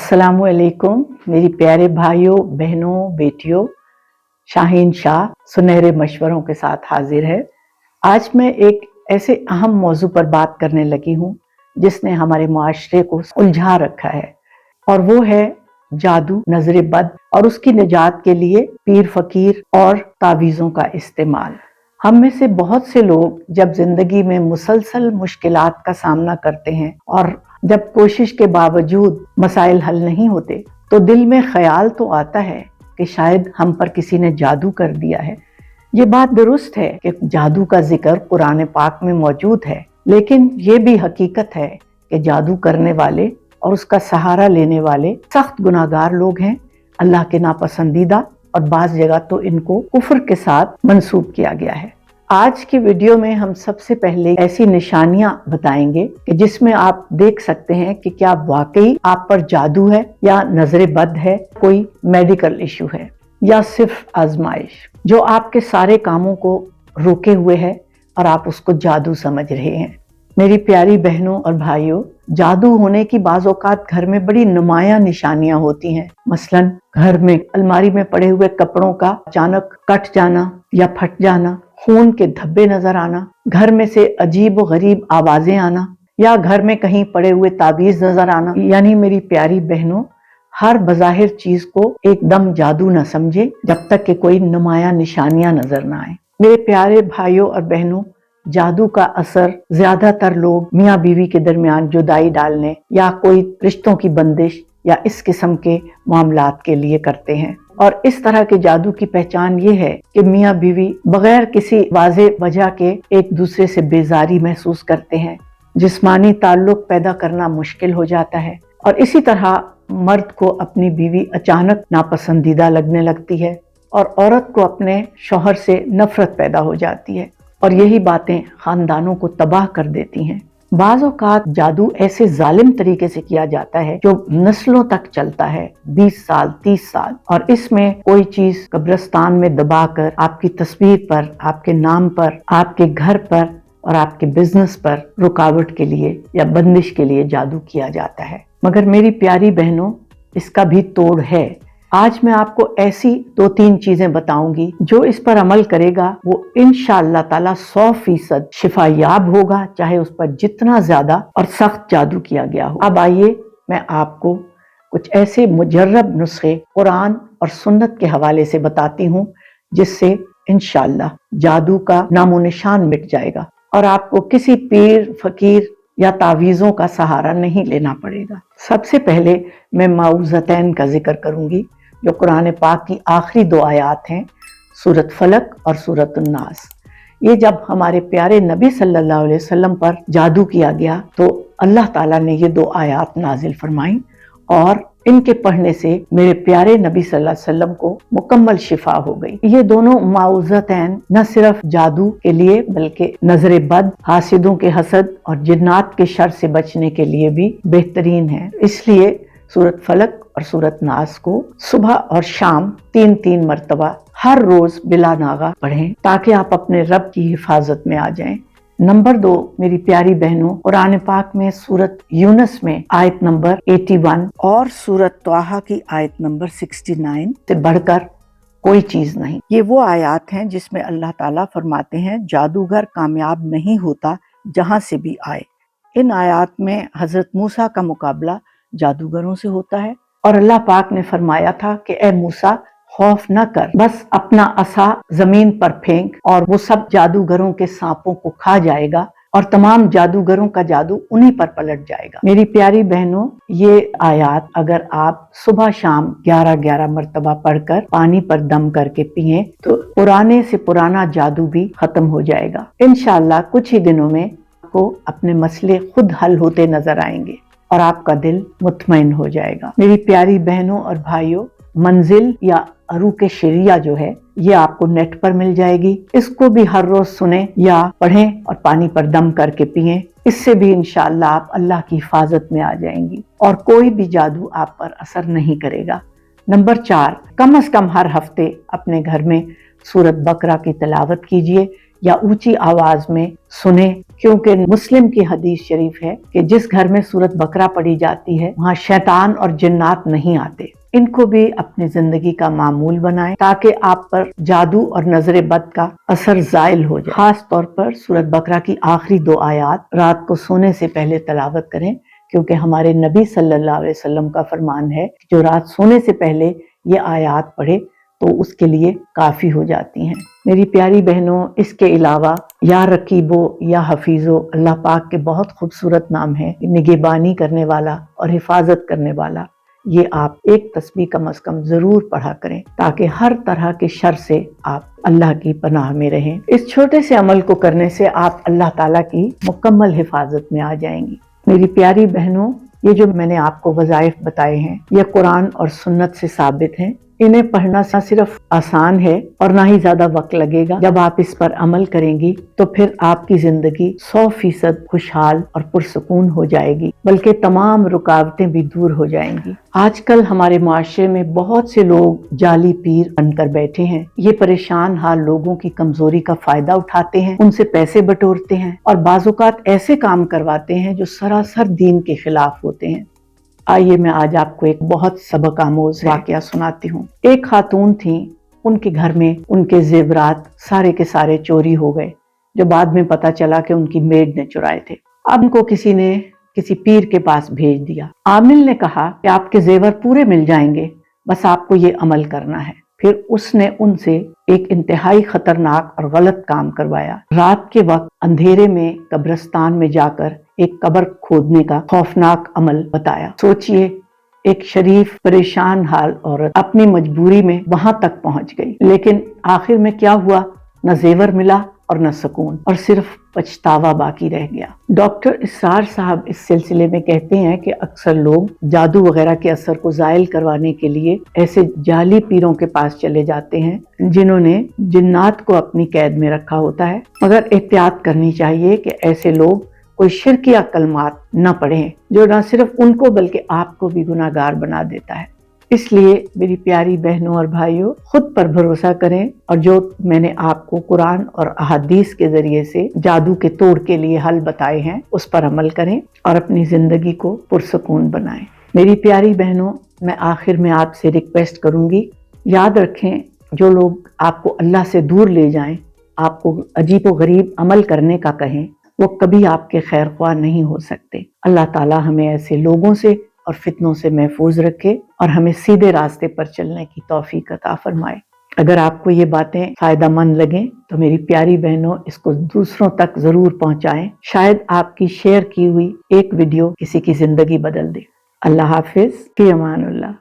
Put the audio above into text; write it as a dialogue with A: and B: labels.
A: अस्सलामुअलैकुम मेरी प्यारे भाइयों बहनों बेटियों। शाहीन शाह सुनहरे मशवरों के साथ हाजिर है। आज मैं एक ऐसे अहम मौजू पर बात करने लगी हूँ जिसने हमारे मुआशरे को उलझा रखा है, और वो है जादू, नजर बद और उसकी निजात के लिए पीर फकीर और तावीज़ों का इस्तेमाल। हम में से बहुत से लोग जब जिंदगी में मुसलसल मुश्किलात का सामना करते हैं और जब कोशिश के बावजूद मसाइल हल नहीं होते तो दिल में ख्याल तो आता है कि शायद हम पर किसी ने जादू कर दिया है। ये बात दुरुस्त है कि जादू का जिक्र कुरान पाक में मौजूद है, लेकिन ये भी हकीकत है कि जादू करने वाले और उसका सहारा लेने वाले सख्त गुनाहगार लोग हैं, अल्लाह के नापसंदीदा, और बाज़ जगह तो इनको कुफ्र के साथ मंसूब किया गया है। आज की वीडियो में हम सबसे पहले ऐसी निशानियां बताएंगे कि जिसमें आप देख सकते हैं कि क्या वाकई आप पर जादू है या नजर बद है, कोई मेडिकल इशू है या सिर्फ आजमाइश जो आपके सारे कामों को रोके हुए है और आप उसको जादू समझ रहे हैं। मेरी प्यारी बहनों और भाइयों, जादू होने की बाज़ औक़ात घर में बड़ी नुमायां निशानियां होती हैं। मसलन घर में अलमारी में पड़े हुए कपड़ों का अचानक कट जाना या फट जाना, खून के धब्बे नजर आना, घर में से अजीब व गरीब आवाजें आना, या घर में कहीं पड़े हुए ताबीज नजर आना। यानी मेरी प्यारी बहनों, हर बज़ाहिर चीज को एकदम जादू न समझे जब तक कि कोई नुमायां निशानियां नजर ना आए। मेरे प्यारे भाइयों और बहनों, जादू का असर ज्यादातर लोग मियाँ बीवी के दरमियान जुदाई डालने या कोई रिश्तों की बंदिश या इस किस्म के मामलात के लिए करते हैं। और इस तरह के जादू की पहचान ये है कि मियाँ बीवी बगैर किसी वाज़े वजह के एक दूसरे से बेजारी महसूस करते हैं, जिस्मानी ताल्लुक पैदा करना मुश्किल हो जाता है, और इसी तरह मर्द को अपनी बीवी अचानक नापसंदीदा लगने लगती है और औरत को अपने शौहर से नफरत पैदा हो जाती है, और यही बातें खानदानों को तबाह कर देती हैं। बाज़ औक़ात जादू ऐसे जालिम तरीके से किया जाता है जो नस्लों तक चलता है, 20 साल 30 साल, और इसमें कोई चीज कब्रिस्तान में दबाकर आपकी तस्वीर पर, आपके नाम पर, आपके घर पर और आपके बिजनेस पर रुकावट के लिए या बंदिश के लिए जादू किया जाता है। मगर मेरी प्यारी बहनों, इसका भी तोड़ है। आज मैं आपको ऐसी 2-3 चीजें बताऊंगी जो इस पर अमल करेगा वो इंशाअल्लाह ताला 100% शिफायाब होगा, चाहे उस पर जितना ज्यादा और सख्त जादू किया गया हो। अब आइए मैं आपको कुछ ऐसे मुजर्रब नुस्खे कुरान और सुन्नत के हवाले से बताती हूँ जिससे इंशाअल्लाह जादू का नामो निशान मिट जाएगा और आपको किसी पीर फकीर या तावीज़ों का सहारा नहीं लेना पड़ेगा। सबसे पहले मैं माऊज़तैन का जिक्र करूंगी जो कुरान पाक की आखिरी 2 आयात हैं, सूरत फलक और सूरत नास। ये जब हमारे प्यारे नबी सल्लल्लाहु अलैहि वसल्लम पर जादू किया गया तो अल्लाह ताला ने ये 2 आयात नाजिल फरमाई, और इनके पढ़ने से मेरे प्यारे नबी सल्लल्लाहु अलैहि वसल्लम को मुकम्मल शिफा हो गई। ये दोनों माऊज़तैन न सिर्फ जादू के लिए बल्कि नजर बद, हासिदों के हसद और जिन्नात के शर से बचने के लिए भी बेहतरीन है। इसलिए सूरत फलक और सूरत नास को सुबह और शाम 3-3 मरतबा हर रोज बिला नागा पढ़ें ताकि आप अपने रब की हिफाजत में आ जाएं। नंबर 2, मेरी प्यारी बहनों, कुरान पाक में सूरत यूनस में आयत नंबर 81 और सूरत त्वाहा की आयत नंबर 69 से बढ़कर कोई चीज नहीं। ये वो आयत हैं जिसमें अल्लाह ताला फरमाते हैं जादूगर कामयाब नहीं होता जहां से भी आए। इन आयत में हजरत मूसा का मुकाबला जादूगरों से होता है और अल्लाह पाक ने फरमाया था कि ए मूसा, खौफ न कर, बस अपना असा जमीन पर फेंक और वो सब जादूगरों के सांपों को खा जाएगा और तमाम जादूगरों का जादू उन्हीं पर पलट जाएगा। मेरी प्यारी बहनों, ये आयत अगर आप सुबह शाम 11-11 मरतबा पढ़कर पानी पर दम करके पिए तो पुराने से पुराना जादू भी खत्म हो जाएगा। इंशाअल्लाह कुछ ही दिनों में आपको अपने मसले खुद हल होते नजर आएंगे और आपका दिल मुतमईन हो जाएगा। मेरी प्यारी बहनों और भाइयों, मंजिल या अरूक शरिया जो है ये आपको नेट पर मिल जाएगी। इसको भी हर रोज सुने या पढ़ें और पानी पर दम करके पिएं। इससे भी इंशाअल्लाह आप अल्लाह की हिफाजत में आ जाएंगी और कोई भी जादू आप पर असर नहीं करेगा। नंबर 4, कम से कम हर हफ्ते अपने घर में सूरत बकरा की तिलावत कीजिए या ऊंची आवाज में सुने, क्योंकि मुस्लिम की हदीस शरीफ है कि जिस घर में सूरत बकरा पढ़ी जाती है वहाँ शैतान और जिन्नात नहीं आते। इनको भी अपनी जिंदगी का मामूल बनाएं ताकि आप पर जादू और नजर बद का असर जायल हो जाए। खास तौर पर सूरत बकरा की आखिरी 2 आयात रात को सोने से पहले तलावत करें, क्योंकि हमारे नबी सल्लल्लाहु अलैहि वसल्लम का फरमान है कि जो रात सोने से पहले ये आयात पढ़े तो उसके लिए काफी हो जाती हैं। मेरी प्यारी बहनों, इसके अलावा या रकीबो या हफीजो अल्लाह पाक के बहुत खूबसूरत नाम है, निगहबानी करने वाला और हिफाजत करने वाला। ये आप एक तस्बीह कम से कम जरूर पढ़ा करें ताकि हर तरह के शर से आप अल्लाह की पनाह में रहें। इस छोटे से अमल को करने से आप अल्लाह ताला की मुकम्मल हिफाजत में आ जाएंगी। मेरी प्यारी बहनों, ये जो मैंने आपको वज़ाइफ बताए हैं ये कुरान और सुन्नत से साबित हैं। इन्हें पढ़ना सिर्फ आसान है और ना ही ज्यादा वक्त लगेगा। जब आप इस पर अमल करेंगी तो फिर आपकी जिंदगी 100% खुशहाल और पुरसुकून हो जाएगी, बल्कि तमाम रुकावटें भी दूर हो जाएंगी। आजकल हमारे माशरे में बहुत से लोग जाली पीर बनकर बैठे हैं। ये परेशान हाल लोगों की कमजोरी का फायदा उठाते हैं, उनसे पैसे बटोरते हैं और बाज़-औक़ात ऐसे काम करवाते हैं जो सरासर दीन के खिलाफ होते हैं। आइए मैं आज आपको एक बहुत सबक आमोज वाकया सुनाती हूँ। एक खातून थी, उनके घर में उनके जेवरात सारे के सारे चोरी हो गए, जो बाद में पता चला कि उनकी मेड ने चुराए थे। अब उनको किसी ने किसी पीर के पास भेज दिया। आमिल ने कहा कि आपके जेवर पूरे मिल जाएंगे, बस आपको ये अमल करना है। फिर उसने उनसे एक इंतहाई खतरनाक और गलत काम करवाया। रात के वक्त अंधेरे में कब्रिस्तान में जाकर एक कब्र खोदने का खौफनाक अमल बताया। सोचिए, एक शरीफ परेशान हाल औरत अपनी मजबूरी में वहां तक पहुंच गई, लेकिन आखिर में क्या हुआ? न जेवर मिला और न सुकून, और सिर्फ पछतावा बाकी रह गया। डॉक्टर इसरार साहब इस सिलसिले में कहते हैं कि अक्सर लोग जादू वगैरह के असर को जायल करवाने के लिए ऐसे जाली पीरों के पास चले जाते हैं जिन्होंने जिन्नात को अपनी कैद में रखा होता है। मगर एहतियात करनी चाहिए कि ऐसे लोग कोई शिरकिया कलमात न पढ़ें, जो न सिर्फ उनको बल्कि आपको भी गुनाहगार बना देता है। इसलिए मेरी प्यारी बहनों और भाइयों, खुद पर भरोसा करें और जो मैंने आपको कुरान और अहादीस के जरिए से जादू के तोड़ के लिए हल बताए हैं उस पर अमल करें और अपनी जिंदगी को पुरसुकून बनाएं। मेरी प्यारी बहनों, मैं आखिर में आपसे रिक्वेस्ट करूंगी, याद रखें, जो लोग आपको अल्लाह से दूर ले जाएं, आपको अजीब व गरीब अमल करने का कहें, वो कभी आपके खैर ख्वाह नहीं हो सकते। अल्लाह ताला हमें ऐसे लोगों से और फितनों से महफूज रखे और हमें सीधे रास्ते पर चलने की तौफीक अता फरमाए। अगर आपको ये बातें फायदेमंद लगें तो मेरी प्यारी बहनों, इसको दूसरों तक जरूर पहुंचाएं। शायद आपकी शेयर की हुई एक वीडियो किसी की जिंदगी बदल दे। अल्लाह हाफिज, फी अमानुल्लाह।